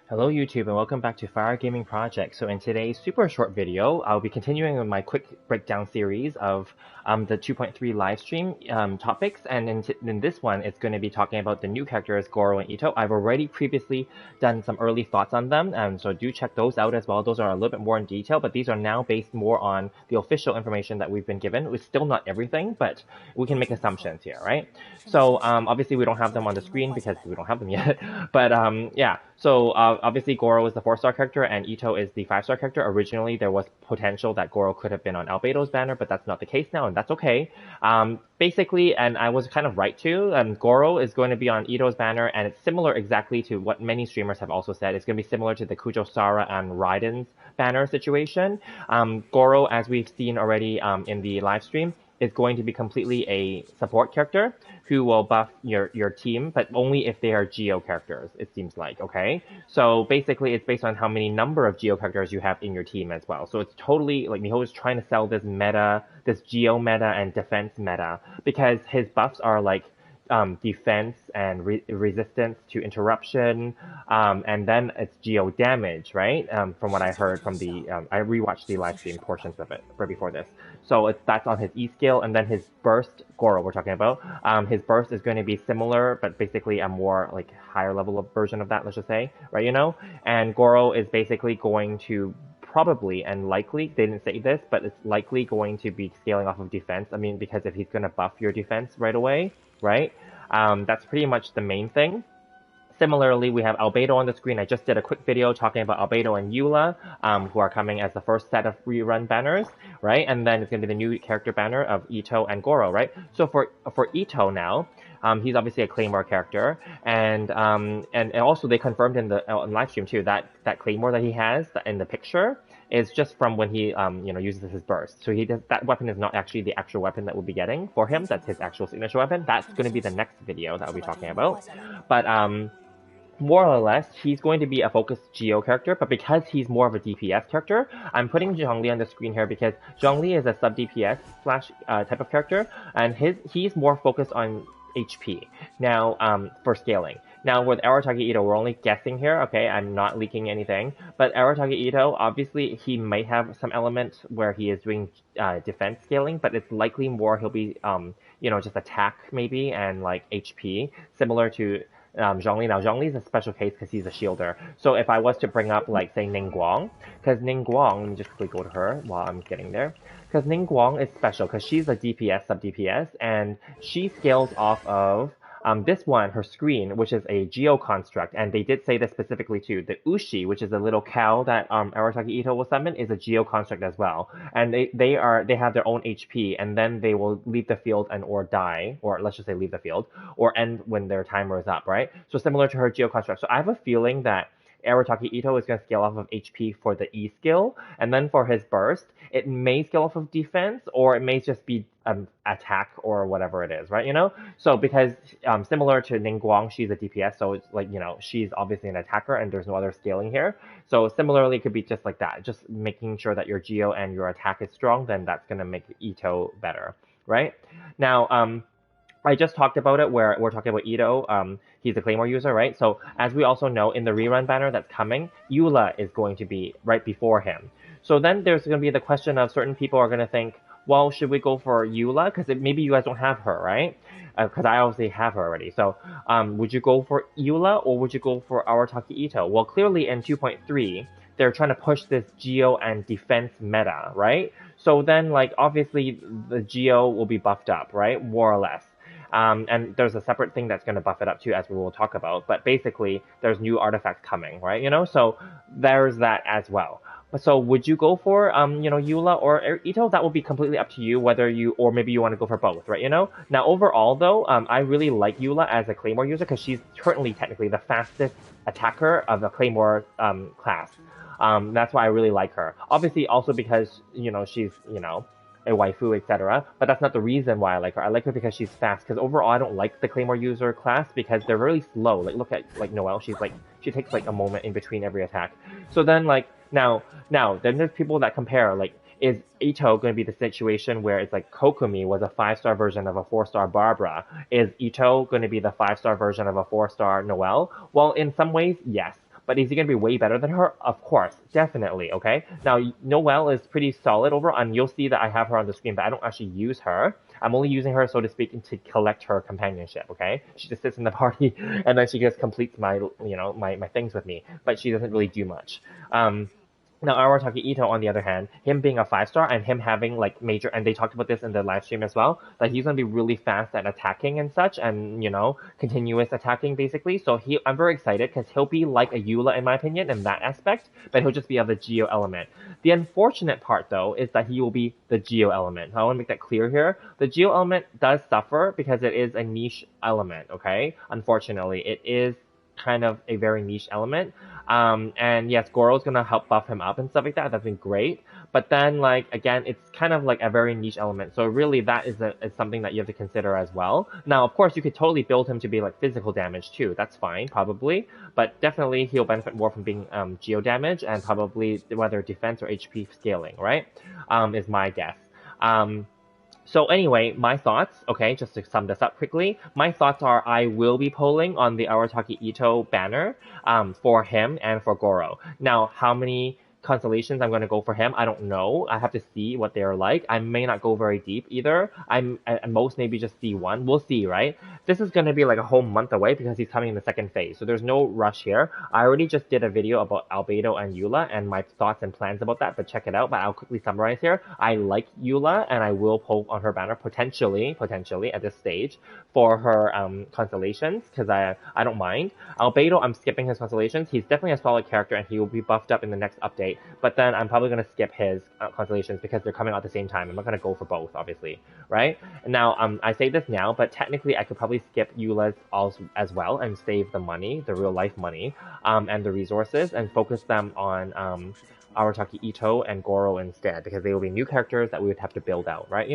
Hello YouTube and welcome back to Fire Gaming Project. So in today's super short video, I'll be continuing with my quick breakdown series of the 2.3 live stream topics, and in this one it's going to be talking about the new characters Gorou and Itto. I've already previously done some early thoughts on them, so do check those out as well. Those are a little bit more in detail, but these are now based more on the official information that we've been given. It's still not everything, but we can make assumptions here, right? So obviously we don't have them on the screen because we don't have them yet, but yeah. So obviously Gorou is the 4-star character and Itto is the 5-star character. Originally there was potential that Gorou could have been on Albedo's banner, but that's not the case now, and that's okay. Basically, and I was kind of right too, Gorou is going to be on Itto's banner, and it's similar exactly to what many streamers have also said. It's going to be similar to the Kujo Sara and Raiden's banner situation. Gorou, as we've seen already in the live stream, is going to be completely a support character who will buff your team, but only if they are Geo characters, it seems like, okay? So basically, it's based on how many number of Geo characters you have in your team as well. So it's totally, like, Miho is trying to sell this meta, this Geo meta and defense meta, because his buffs are like, defense and resistance to interruption, and then it's geo damage, right? From what I heard from the, I rewatched the live stream portions of it right before this. So that's on his E skill, and then his burst, Gorou we're talking about, his burst is going to be similar, but basically a more like higher level of version of that, let's just say, right? You know, and Gorou is basically going to probably and likely, they didn't say this, but it's likely going to be scaling off of defense. I mean, because if he's going to buff your defense right away, right? That's pretty much the main thing. Similarly, we have Albedo on the screen. I just did a quick video talking about Albedo and Eula, who are coming as the first set of rerun banners, right? And then it's going to be the new character banner of Itto and Gorou, right? So for Itto now, he's obviously a Claymore character, and also they confirmed in the live stream too that Claymore that he has in the picture is just from when he uses his burst. So that weapon is not actually the actual weapon that we'll be getting for him. That's his actual signature weapon. That's going to be the next video that I'll be talking about. But more or less, he's going to be a focused Geo character, but because he's more of a DPS character, I'm putting Zhongli on the screen here because Zhongli is a sub DPS slash type of character, and he's more focused on HP now for scaling. Now with Arataki Itto, we're only guessing here, okay? I'm not leaking anything, but Arataki Itto, obviously he might have some element where he is doing defense scaling, but it's likely more he'll be just attack maybe and like HP, similar to Zhongli. Now, Zhongli is a special case because he's a shielder. So if I was to bring up, like, say, Ningguang, because Ningguang, let me just quickly go to her while I'm getting there. Because Ningguang is special because she's a DPS, sub-DPS, and she scales off of this one, her screen, which is a Geo construct, and they did say this specifically too. The Ushi, which is a little cow that Arataki Itto will summon, is a Geo construct as well, and they have their own HP, and then they will leave the field and or die, or let's just say leave the field, or end when their timer is up, right? So similar to her Geo construct. So I have a feeling that Arataki Itto is going to scale off of HP for the E skill, and then for his burst, it may scale off of defense, or it may just be attack or whatever it is, right? You know? So because similar to Ningguang, she's a DPS, so it's like, she's obviously an attacker and there's no other scaling here. So similarly, it could be just like that, just making sure that your Geo and your attack is strong, then that's going to make Itto better, right? Now, I just talked about it where we're talking about Itto. He's a Claymore user, right? So as we also know, in the rerun banner that's coming, Eula is going to be right before him. So then there's going to be the question of certain people are going to think, well, should we go for Eula? Because maybe you guys don't have her, right? Because I obviously have her already. So would you go for Eula or would you go for Arataki Itto? Well, clearly in 2.3, they're trying to push this Geo and defense meta, right? So then, like, obviously the Geo will be buffed up, right? More or less. And there's a separate thing that's going to buff it up too, as we will talk about. But basically, there's new artifacts coming, right? So there's that as well. So would you go for, Eula or Itto? That will be completely up to you, or maybe you want to go for both, right? Now, overall, though, I really like Eula as a Claymore user because she's currently technically the fastest attacker of the Claymore class. That's why I really like her. Obviously, also because, she's, a waifu, etc. But that's not the reason why I like her. I like her because she's fast. Because overall, I don't like the Claymore user class because they're really slow. Like, look at, like, Noelle. She takes, like, a moment in between every attack. So then, like, now, then there's people that compare, like, is Itto going to be the situation where it's like Kokumi was a 5-star version of a 4-star Barbara? Is Itto going to be the 5-star version of a 4-star Noelle? Well, in some ways, yes. But is he gonna be way better than her? Of course, definitely. Okay. Now Noelle is pretty solid overall, and you'll see that I have her on the screen, but I don't actually use her. I'm only using her, so to speak, to collect her companionship. Okay. She just sits in the party, and then she just completes my my things with me, but she doesn't really do much. Now, Arataki Itto, on the other hand, him being a 5-star and him having like major, and they talked about this in the live stream as well, that he's gonna be really fast at attacking and such, and continuous attacking basically. So I'm very excited because he'll be like a Eula in my opinion in that aspect, but he'll just be of the Geo element. The unfortunate part though is that he will be the Geo element. I want to make that clear here. The Geo element does suffer because it is a niche element. Okay, unfortunately, it is kind of a very niche element. And yes, Gorou's gonna help buff him up and stuff like that. That's been great. But then, like, again, it's kind of like a very niche element. So really, that is something that you have to consider as well. Now, of course, you could totally build him to be like physical damage too. That's fine, probably. But definitely, he'll benefit more from being geo damage and probably whether defense or HP scaling, right? Is my guess. So anyway, my thoughts, okay, just to sum this up quickly, my thoughts are I will be polling on the Arataki Itto banner for him and for Gorou. Now, how many constellations I'm going to go for him, I don't know. I have to see what they're like. I may not go very deep either. I'm at most maybe just see one. We'll see, right? This is going to be like a whole month away because he's coming in the second phase. So there's no rush here. I already just did a video about Albedo and Eula and my thoughts and plans about that, but check it out. But I'll quickly summarize here. I like Eula and I will poll on her banner potentially at this stage for her constellations because I don't mind. Albedo, I'm skipping his constellations. He's definitely a solid character and he will be buffed up in the next update. But then I'm probably going to skip his constellations because they're coming out at the same time. I'm not going to go for both, obviously, right? And now, I say this now, but technically I could probably skip Eula's as well and save the money, the real life money, and the resources, and focus them on Arataki Itto and Gorou instead, because they will be new characters that we would have to build out, right?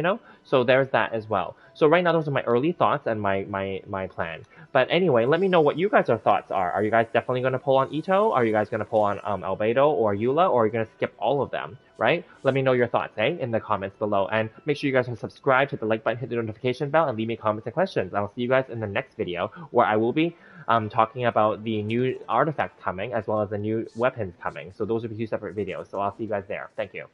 So there's that as well. So right now, those are my early thoughts and my plan. But anyway, let me know what you guys' thoughts are. Are you guys definitely going to pull on Itto? Are you guys going to pull on Albedo or Eula? Or are you going to skip all of them, right? Let me know your thoughts, in the comments below. And make sure you guys are subscribed, hit the like button, hit the notification bell, and leave me comments and questions. I'll see you guys in the next video, where I will be talking about the new artifacts coming, as well as the new weapons coming. So those will be 2 separate videos. So I'll see you guys there. Thank you.